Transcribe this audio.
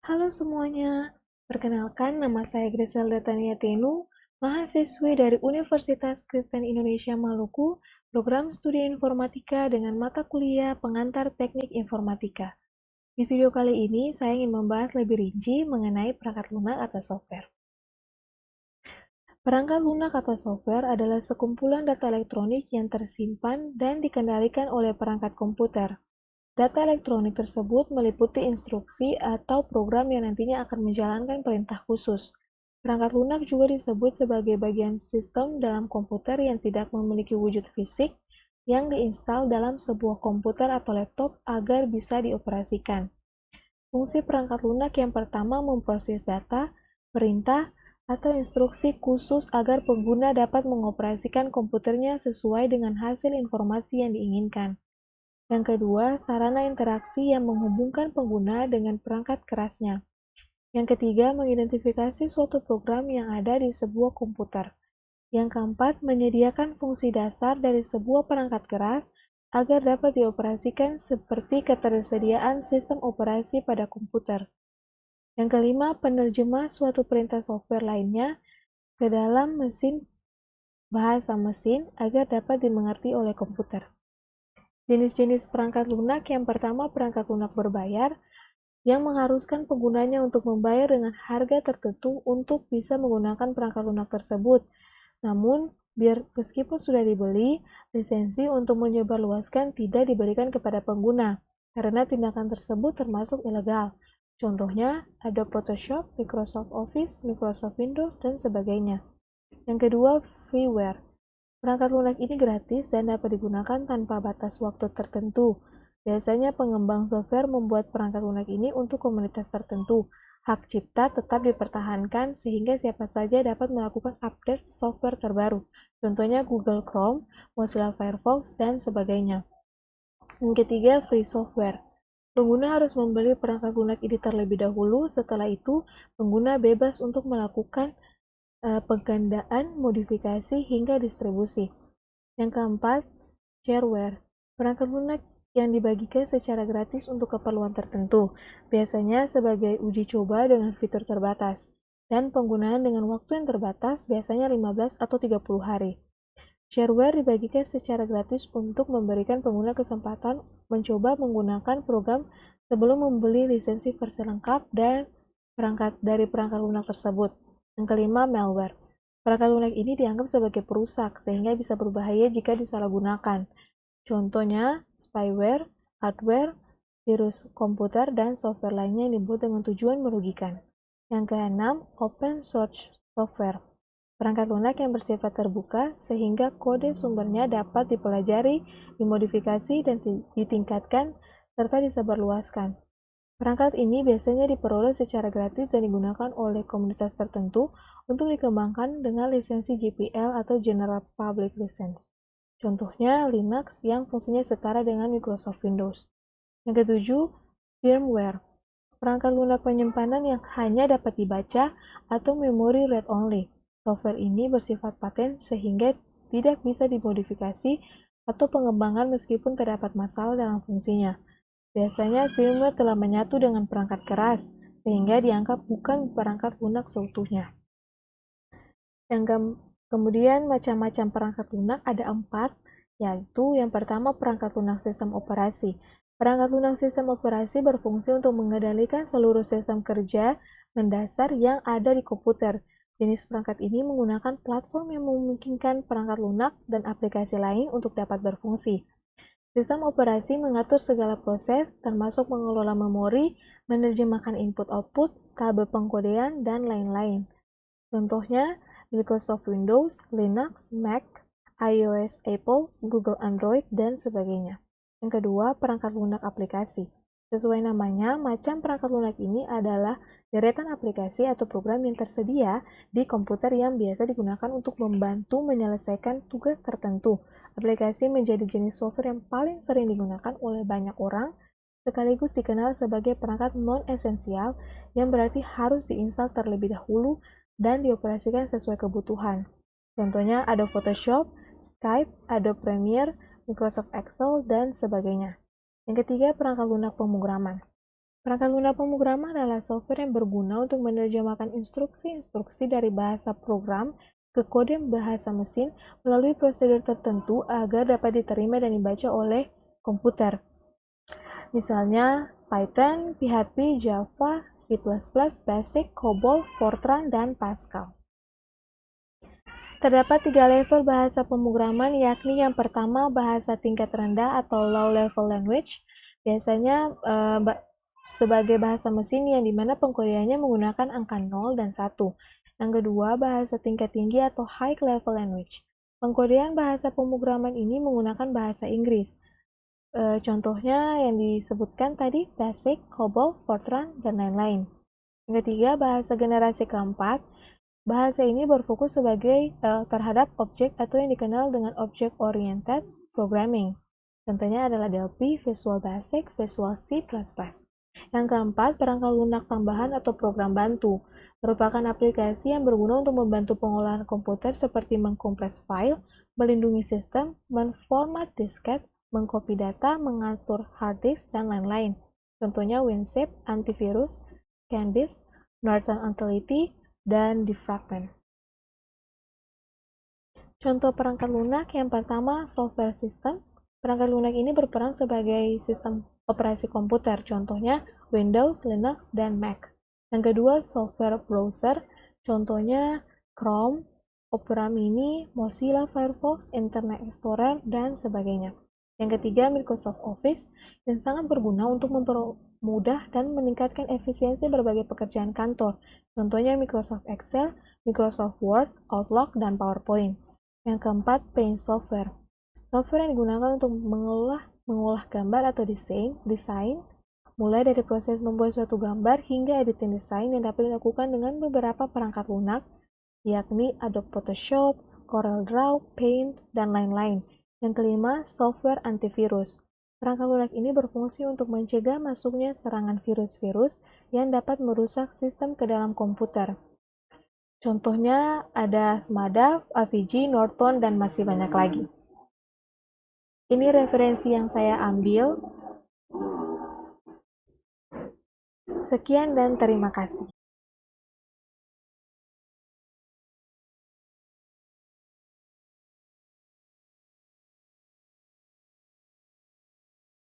Halo semuanya, perkenalkan nama saya Griselda Taniatenu, mahasiswi dari Universitas Kristen Indonesia Maluku, program studi informatika dengan mata kuliah pengantar teknik informatika. Di video kali ini, saya ingin membahas lebih rinci mengenai perangkat lunak atau software. Perangkat lunak atau software adalah sekumpulan data elektronik yang tersimpan dan dikendalikan oleh perangkat komputer. Data elektronik tersebut meliputi instruksi atau program yang nantinya akan menjalankan perintah khusus. Perangkat lunak juga disebut sebagai bagian sistem dalam komputer yang tidak memiliki wujud fisik yang diinstal dalam sebuah komputer atau laptop agar bisa dioperasikan. Fungsi perangkat lunak yang pertama memproses data, perintah, atau instruksi khusus agar pengguna dapat mengoperasikan komputernya sesuai dengan hasil informasi yang diinginkan. Yang kedua, sarana interaksi yang menghubungkan pengguna dengan perangkat kerasnya. Yang ketiga, mengidentifikasi suatu program yang ada di sebuah komputer. Yang keempat, menyediakan fungsi dasar dari sebuah perangkat keras agar dapat dioperasikan seperti ketersediaan sistem operasi pada komputer. Yang kelima, penerjemah suatu perintah software lainnya ke dalam bahasa mesin agar dapat dimengerti oleh komputer. Jenis-jenis perangkat lunak yang pertama perangkat lunak berbayar, yang mengharuskan penggunanya untuk membayar dengan harga tertentu untuk bisa menggunakan perangkat lunak tersebut. Namun, meskipun sudah dibeli, lisensi untuk menyebarluaskan tidak diberikan kepada pengguna, karena tindakan tersebut termasuk ilegal. Contohnya, Adobe Photoshop, Microsoft Office, Microsoft Windows, dan sebagainya. Yang kedua, freeware. Perangkat lunak ini gratis dan dapat digunakan tanpa batas waktu tertentu. Biasanya pengembang software membuat perangkat lunak ini untuk komunitas tertentu. Hak cipta tetap dipertahankan sehingga siapa saja dapat melakukan update software terbaru. Contohnya Google Chrome, Mozilla Firefox, dan sebagainya. Yang ketiga, free software. Pengguna harus membeli perangkat lunak ini terlebih dahulu, setelah itu pengguna bebas untuk melakukan penggandaan, modifikasi, hingga distribusi. Yang keempat, shareware. Perangkat lunak yang dibagikan secara gratis untuk keperluan tertentu, biasanya sebagai uji coba dengan fitur terbatas, dan penggunaan dengan waktu yang terbatas, biasanya 15 atau 30 hari. Shareware dibagikan secara gratis untuk memberikan pengguna kesempatan mencoba menggunakan program sebelum membeli lisensi versi lengkap dan dari perangkat lunak tersebut. Yang kelima, malware. Perangkat lunak ini dianggap sebagai perusak, sehingga bisa berbahaya jika disalahgunakan. Contohnya, spyware, hardware, virus komputer, dan software lainnya yang dibuat dengan tujuan merugikan. Yang keenam, open source software. Perangkat lunak yang bersifat terbuka, sehingga kode sumbernya dapat dipelajari, dimodifikasi, dan ditingkatkan, serta disebarluaskan. Perangkat ini biasanya diperoleh secara gratis dan digunakan oleh komunitas tertentu untuk dikembangkan dengan lisensi GPL atau General Public License. Contohnya Linux yang fungsinya setara dengan Microsoft Windows. Yang ketujuh, firmware. Perangkat lunak penyimpanan yang hanya dapat dibaca atau memori read-only. Software ini bersifat paten sehingga tidak bisa dimodifikasi atau pengembangan meskipun terdapat masalah dalam fungsinya. Biasanya firmware telah menyatu dengan perangkat keras, sehingga dianggap bukan perangkat lunak seutuhnya. Kemudian macam-macam perangkat lunak ada 4, yaitu yang pertama perangkat lunak sistem operasi. Perangkat lunak sistem operasi berfungsi untuk mengendalikan seluruh sistem kerja mendasar yang ada di komputer. Jenis perangkat ini menggunakan platform yang memungkinkan perangkat lunak dan aplikasi lain untuk dapat berfungsi. Sistem operasi mengatur segala proses, termasuk mengelola memori, menerjemahkan input-output, kabel pengkodean, dan lain-lain. Contohnya, Microsoft Windows, Linux, Mac, iOS Apple, Google Android, dan sebagainya. Yang kedua, perangkat lunak aplikasi. Sesuai namanya, macam perangkat lunak ini adalah deretan aplikasi atau program yang tersedia di komputer yang biasa digunakan untuk membantu menyelesaikan tugas tertentu. Aplikasi menjadi jenis software yang paling sering digunakan oleh banyak orang, sekaligus dikenal sebagai perangkat non-esensial yang berarti harus diinstal terlebih dahulu dan dioperasikan sesuai kebutuhan. Contohnya Adobe Photoshop, Skype, Adobe Premiere, Microsoft Excel, dan sebagainya. Yang ketiga, perangkat lunak pemrograman. Perangkat lunak pemrograman adalah software yang berguna untuk menerjemahkan instruksi-instruksi dari bahasa program ke kode bahasa mesin melalui prosedur tertentu agar dapat diterima dan dibaca oleh komputer. Misalnya Python, PHP, Java, C++, Basic, COBOL, Fortran, dan Pascal. Terdapat 3 level bahasa pemrograman, yakni yang pertama bahasa tingkat rendah atau low level language, biasanya sebagai bahasa mesin yang dimana pengkodeannya menggunakan angka 0 dan 1. Yang kedua, bahasa tingkat tinggi atau high level language. Pengkodean bahasa pemrograman ini menggunakan bahasa Inggris. Contohnya yang disebutkan tadi, Basic, COBOL, Fortran, dan lain-lain. Yang ketiga, bahasa generasi keempat. Bahasa ini berfokus terhadap objek atau yang dikenal dengan Object Oriented Programming. Contohnya adalah DLP, Visual Basic, Visual C++. Yang keempat, perangkat lunak tambahan atau program bantu. Merupakan aplikasi yang berguna untuk membantu pengolahan komputer seperti mengkompres file, melindungi sistem, menformat disket, mengcopy data, mengatur hard disk, dan lain-lain. Contohnya WinZip, Antivirus, Candice, Norton Utility, dan Defragment. Contoh perangkat lunak yang pertama, software system. Perangkat lunak ini berperan sebagai sistem operasi komputer, contohnya Windows, Linux, dan Mac. Yang kedua, software browser, contohnya Chrome, Opera Mini, Mozilla Firefox, Internet Explorer, dan sebagainya. Yang ketiga, Microsoft Office, yang sangat berguna untuk mempermudah dan meningkatkan efisiensi berbagai pekerjaan kantor, contohnya Microsoft Excel, Microsoft Word, Outlook, dan PowerPoint. Yang keempat, Paint Software. Software yang digunakan untuk mengolah gambar atau desain, mulai dari proses membuat suatu gambar hingga editing desain yang dapat dilakukan dengan beberapa perangkat lunak, yakni Adobe Photoshop, CorelDRAW, Paint, dan lain-lain. Yang kelima, software antivirus. Perangkat lunak ini berfungsi untuk mencegah masuknya serangan virus-virus yang dapat merusak sistem ke dalam komputer. Contohnya ada Smada, Avicii, Norton, dan masih banyak lagi. Ini referensi yang saya ambil. Sekian dan terima kasih.